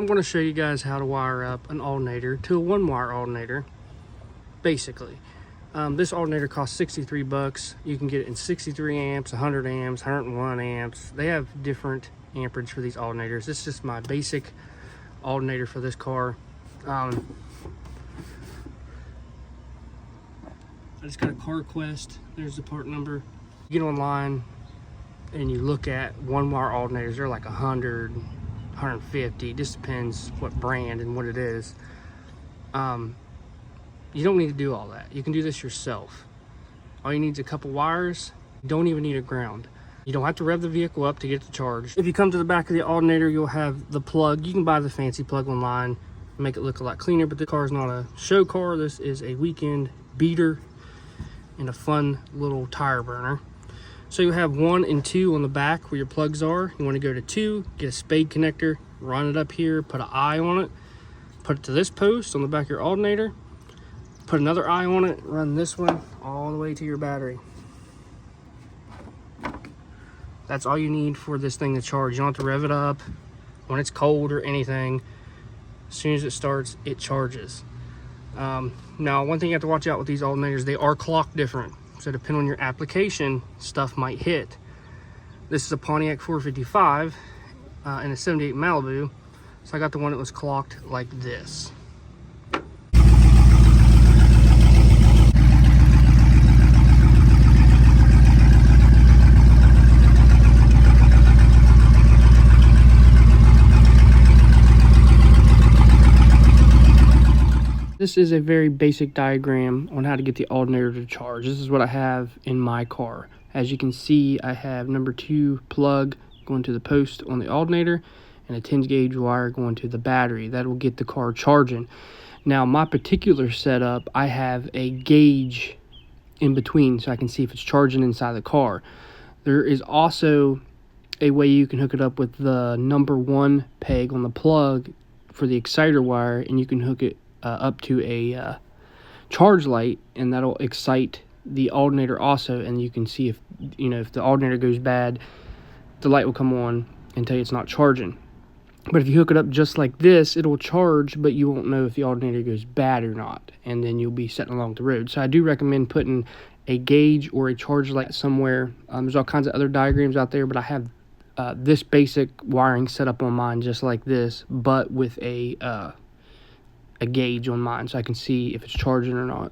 going to show you guys how to wire up an alternator to a one-wire alternator, basically. This alternator costs 63 bucks. You can get it in 63 amps, 100 amps, 101 amps. They have different amperage for these alternators. This is just my basic alternator for this car. I just got a car quest. There's the part number. You get online and you look at one-wire alternators. They're like 100, 150. Just depends what brand and what it is. You don't need to do all that. You can do this yourself. All you need is a couple wires. You don't even need a ground. You don't have to rev the vehicle up to get the charge. If you come to the back of the alternator, you'll have the plug. You can buy the fancy plug online, make it look a lot cleaner, but the car is not a show car. This is a weekend beater and a fun little tire burner. So you have 1 and 2 on the back where your plugs are. You want to go to 2, get a spade connector, run it up here, put an eye on it, put it to this post on the back of your alternator, put another eye on it, run this one all the way to your battery. That's all you need for this thing to charge. You don't have to rev it up when it's cold or anything. As soon as it starts, it charges. Now, one thing you have to watch out with these alternators, they are clocked different. So depending on your application, stuff might hit. This is a Pontiac 455 and a 78 Malibu. So I got the one that was clocked like this. This is a very basic diagram on how to get the alternator to charge. This is what I have in my car. As you can see, I have number 2 plug going to the post on the alternator and a 10 gauge wire going to the battery. That will get the car charging. Now, my particular setup, I have a gauge in between so I can see if it's charging inside the car. There is also a way you can hook it up with the number 1 peg on the plug for the exciter wire, and you can hook it up to a charge light, and that'll excite the alternator also, and you can see if if the alternator goes bad, the light will come on and tell you it's not charging. But if you hook it up just like this, it'll charge, but you won't know if the alternator goes bad or not, and then you'll be setting along the road. So I do recommend putting a gauge or a charge light somewhere. There's all kinds of other diagrams out there, but I have this basic wiring set up on mine just like this, but with a gauge on mine so I can see if it's charging or not.